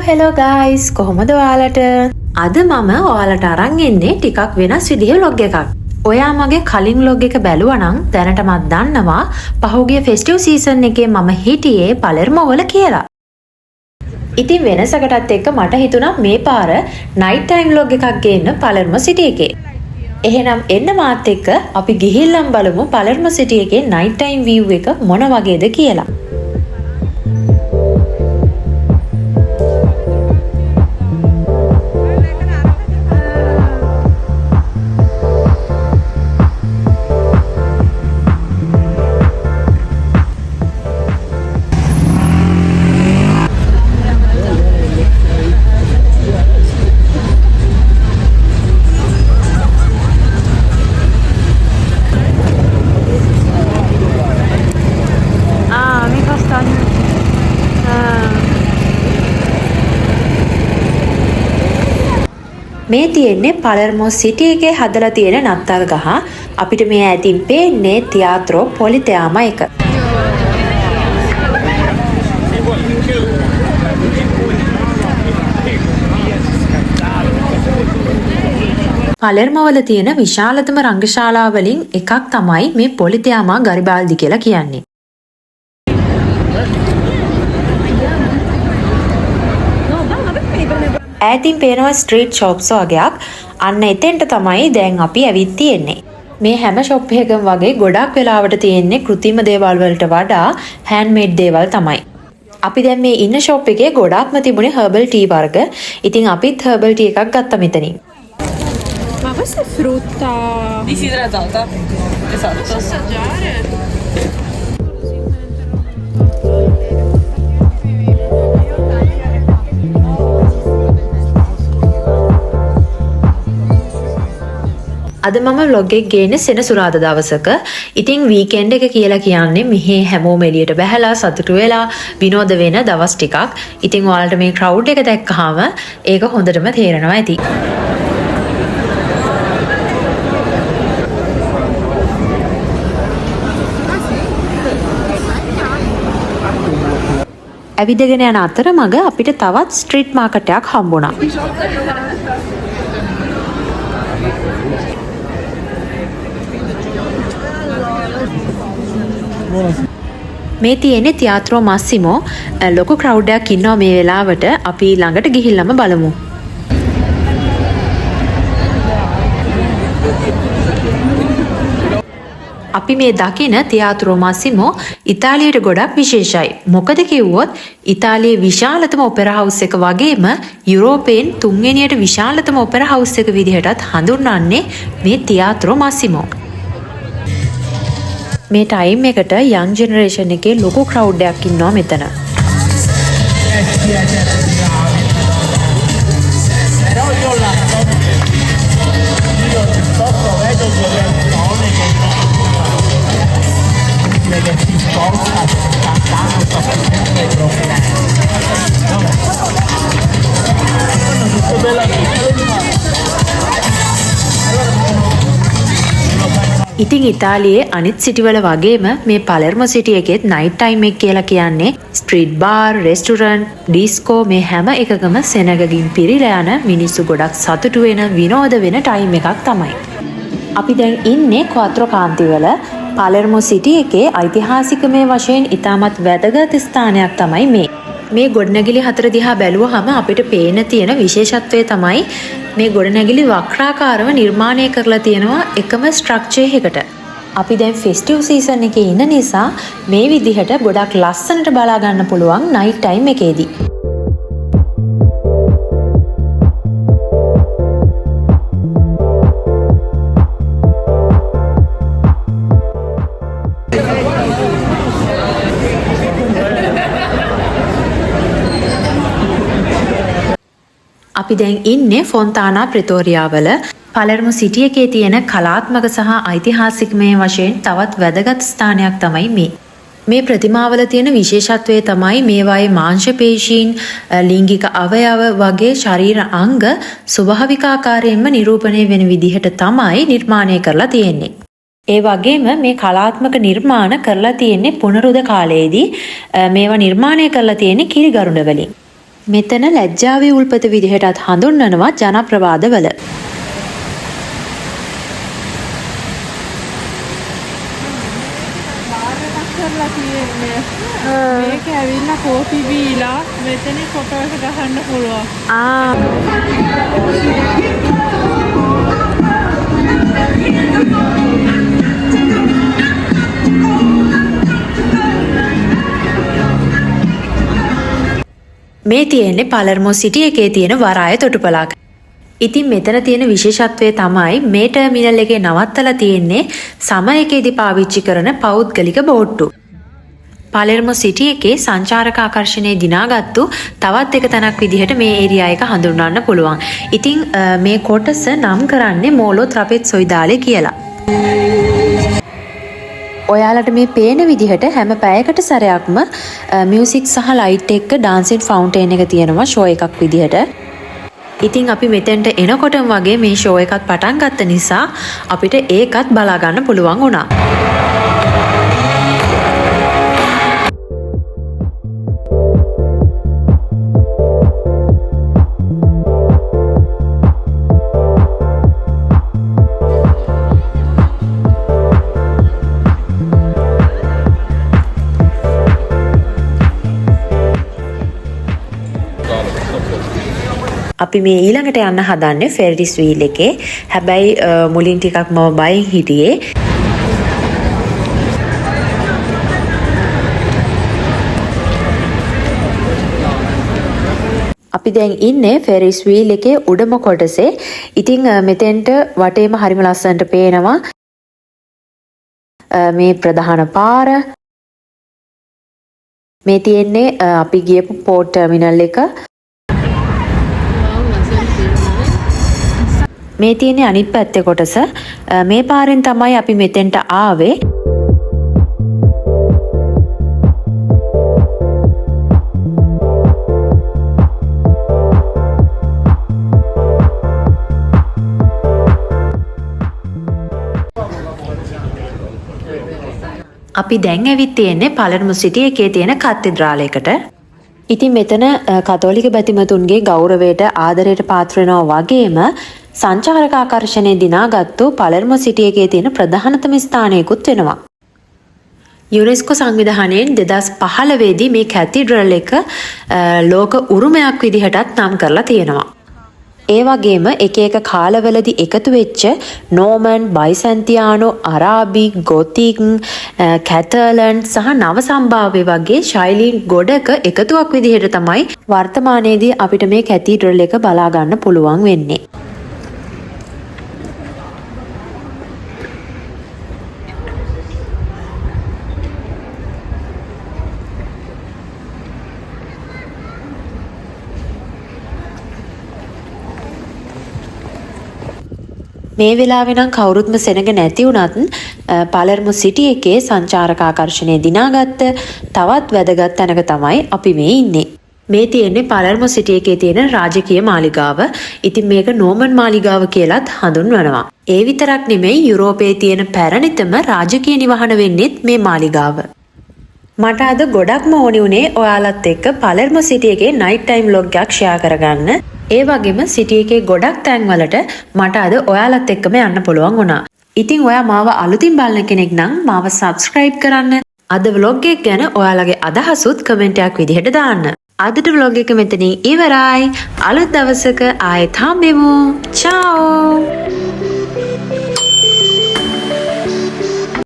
Hello guys, කොහොමද ඔයාලට? අද මම ඔයාලට අරන් එන්නේ ටිකක් වෙනස් විදිහේ vlog එකක්. ඔයා මගේ කලින් vlog එක බැලුවා නම් දැනටමත් දන්නවා පහුගිය ෆෙස්ටිව් සීසන් එකේ මම හිටියේ පලර්මෝ වල කියලා. ඉතින් වෙනසකටත් එක්ක මට හිතුණා මේ පාර නයිට් ටයිම් vlog එකක් ගේන්න පලර්මෝ සිටි එකේ. එහෙනම් එන්න මාත් එක්ක අපි ගිහිල්ලම් බලමු පලර්මෝ සිටි එකේ නයිට් ටයිම් view එක මොන වගේද කියලා. මේ තියෙන්නේ පලර්මෝ සිටි එකේ හදලා තියෙන නත්තල් ගහ. අපිට මේ ඈතින් පේන්නේ තියාත්‍රෝ පොලිතයාම එක. පලර්මෝ වල තියෙන විශාලතම රංගශාලා වලින් එකක් තමයි මේ පොලිතයාමා ගරිබාල්දි කියලා කියන්නේ. ඈතින් පේනවා ස්ට්‍රීට් ෂොප්ස් වගේක්. අන්න එතෙන්ට තමයි දැන් අපි ඇවිත් තියෙන්නේ. මේ හැම ෂොප් එකකම වගේ ගොඩක් වෙලාවට තියෙන්නේ කෘත්‍රිම දේවල් වලට වඩා හෑන්ඩ්මේඩ් දේවල් තමයි. අපි දැන් මේ ඉන්න ෂොප් එකේ ගොඩක්ම තිබුණේ හර්බල් ටී වර්ග. ඉතින් අපිත් හර්බල් ටී එකක් ගත්තා මෙතනින්. Ma questa è frutta disidratata. Esatto. Posso assaggiare? අද මම vlog එක ගේන්නේ සෙනසුරාදා දවසක. ඉතින් වීකෙන්ඩ් එක කියලා කියන්නේ මෙහි හැමෝම එළියට බැහැලා සතුටු වෙලා විනෝද වෙන දවස් ටිකක්. ඉතින් ඔයාලට මේ ක්‍රවුඩ් එක දැක්කහම ඒක හොඳටම තේරෙනවා ඇති. ඇවිදගෙන යන අතරමඟ අපිට තවත් ස්ට්‍රීට් මාකට් එකක් හම්බුණා. මේ තියෙන්නේ තියාත්‍රෝ මාසිමෝ. ලොකු ක්‍රවුඩ් එකක් ඉන්නවා මේ වෙලාවට. අපි ළඟට ගිහිල්ලාම බලමු. අපි මේ දකින තියාත්‍රෝ මාසිමෝ ඉතාලියට ගොඩක් විශේෂයි. මොකද කිව්වොත් ඉතාලියේ විශාලතම ඔපෙරා හවුස් එක වගේම යුරෝපයෙන් තුන්වෙනියට විශාලතම ඔපෙරා හවුස් එක විදිහටත් හඳුන්වන්නේ මේ තියාත්‍රෝ මාසිමෝ. මේ ටයිම් එකට යං ජෙනරේෂන් එකේ ලොකු ක්‍රවුඩ් එකක් ඉන්නවා මෙතන. ඉතින් ඉතාලියේ අනිත් සිටිවල වගේම මේ පලර්මෝ සිටි එකෙත් නයිට් ටයිම් එක කියලා කියන්නේ ස්ට්‍රීට් බාර්, රෙස්ටුරන්ට්, ඩිස්කෝ මේ හැම එකකම සෙනගකින් පිරීලා යන මිනිස්සු ගොඩක් සතුටු වෙන විනෝද වෙන ටයිම් එකක් තමයි. අපි දැන් ඉන්නේ ක්වාත්‍රෝ කාන්තිවල. පලර්මෝ සිටි එකේ ඓතිහාසිකමය වශයෙන් ඉතාමත් වැදගත් ස්ථානයක් තමයි මේ. මේ ගොඩනැගිලි හතර දිහා බැලුවහම අපිට පේන තියෙන විශේෂත්වය තමයි මේ ගොඩනැගිලි වක්‍රාකාරව නිර්මාණය කරලා තියෙනවා එකම ස්ට්‍රක්චර් එකකට. අපි දැන් ෆෙස්ටිව් සීසන් එකේ ඉන්න නිසා මේ විදිහට ගොඩක් ලස්සනට බලා ගන්න පුළුවන් නයිට් ටයිම් එකේදී. අපි දැන් ඉන්නේ ෆොන්තානා ප්‍රෙටෝරියා වල. පලර්මු සිටි එකේ තියෙන කලාත්මක සහ ඓතිහාසිකමය වශයෙන් තවත් වැදගත් ස්ථානයක් තමයි මේ. මේ ප්‍රතිමාවල තියෙන විශේෂත්වය තමයි මේවායේ මාංශ පේශීන්, ලිංගික අවයව වගේ ශරීර අංග ස්වභාවික ආකාරයෙන්ම නිරූපණය වෙන විදිහට තමයි නිර්මාණය කරලා තියෙන්නේ. ඒ වගේම මේ කලාත්මක නිර්මාණ කරලා තියෙන්නේ පුනරුද කාලයේදී. මේවා නිර්මාණය කරලා තියෙන්නේ කිරිගරුඬ වලින්. මෙතන ලැජ්ජාවේ උල්පත විදිහටත් හඳුන්වනවා ජනප්‍රවාදවල. කරලා තියෙන්නේ. මේක ඇවිල්ලා කෝපි බීලා මෙතන ෆොටෝ එක ගහන්න පුළුවන්. මේ තියෙන්නේ පලර්මෝ සිටි එකේ තියෙන වරාය තොටුපළක්. ඉතින් මෙතන තියෙන විශේෂත්වය තමයි මේ ටර්මිනල් එකේ නවත්තලා තියෙන්නේ සම එකේදී පාවිච්චි කරන පෞද්ගලික බෝට්ටු. පලර්මෝ සිටි එකේ සංචාරක ආකර්ෂණය දිනාගත්තු තවත් එක තැනක් විදිහට මේ ඒරියා එක හඳුන්වන්න පුළුවන්. ඉතින් මේ කොටස නම් කරන්නේ මෝලෝ ත්‍රපෙත්සොයිඩාලේ කියලා. ඔයාලට මේ පේන විදිහට හැම පැයකට සැරයක්ම මියුසික් සහ ලයිට් එක්ක ඩාන්සින් ෆවුන්ටේන් එක තියෙනවා ෂෝ එකක් විදිහට. ඉතින් අපි මෙතෙන්ට එනකොටම වගේ මේ ෂෝ එකත් පටන් ගත්ත නිසා අපිට ඒකත් බලා ගන්න පුළුවන් වුණා. අපි මේ ඊළඟට යන්න හදන්නේ ෆෙරිස් වීල් එකේ. හැබැයි මුලින් ටිකක් මම බයෙන් හිටියේ. අපි දැන් ඉන්නේ ෆෙරිස් වීල් එකේ උඩම කොටසේ. ඉතින් මෙතෙන්ට වටේම හරිම ලස්සනට පේනවා මේ ප්‍රධාන පාර. මේ තියෙන්නේ අපි ගියපු පෝට් ටර්මිනල් එක. මේ තියෙන්නේ අනිත් පැත්තේ කොටස. මේ පාරෙන් තමයි අපි මෙතෙන්ට ආවේ. අපි දැන් ඇවිත් තියෙන්නේ පලර්මු සිටි එකේ තියෙන කතෙද්‍රාලයකට. ඉතින් මෙතන කතෝලික බැතිමතුන්ගේ ගෞරවයට ආදරයට පාත්‍ර වෙනවා වගේම සංචාරක ආකර්ෂණය දිනාගත්තු පලර්මෝ සිටි එකේ තියෙන ප්‍රධානතම ස්ථානයකුත් වෙනවා. යුනෙස්කෝ සංවිධානයෙන් 2015 දී මේ කැතිඩ්‍රල් එක ලෝක උරුමයක් විදිහටත් නම් කරලා තියෙනවා. ඒ වගේම එක එක කාලවලදී එකතු වෙච්ච නෝමන්, බයිසැන්තියානෝ, අරාබි, ගොතික්, කැතලන් සහ නව සම්භාව්‍ය වගේ ශෛලීන් ගොඩක එකතුවක් විදිහට තමයි වර්තමානයේදී අපිට මේ කැතිඩ්‍රල් එක බලා ගන්න පුළුවන් වෙන්නේ. මේ වෙලාවේ නම් කවුරුත්ම සෙනග නැති වුණත් පලර්මු සිටි එකේ සංචාරක ආකර්ෂණය දිනාගත්ත තවත් වැදගත් තැනක තමයි අපි මේ ඉන්නේ. මේ තියෙන්නේ පලර්මු සිටි එකේ තියෙන රාජකීය මාලිගාව. ඉතින් මේක නෝමන් මාලිගාව කියලාත් හඳුන්වනවා. ඒ විතරක් නෙමෙයි යුරෝපයේ තියෙන පැරණිතම රාජකීය නිවහන වෙන්නේත් මේ මාලිගාව. මට අද ගොඩක්ම ඕනි උනේ ඔයාලත් එක්ක පලර්මු සිටි එකේ නයිට් ටයිම් vlog එකක් ෂෙයා කරගන්න. ඒ වගේම සිටි එකේ ගොඩක් තැන්වලට මට අද ඔයාලත් එක්කම යන්න පුළුවන් වුණා. ඉතින් ඔයා මාව අලුතින් බලන කෙනෙක් නම් මාව subscribe කරන්න. අද vlog එක ගැන ඔයාලගේ අදහසුත් කමෙන්ට් එකක් විදිහට දාන්න. අදට vlog එක මෙතනින් ඉවරයි. අලුත් දවසක ආයෙත් හම්බෙමු. ciao.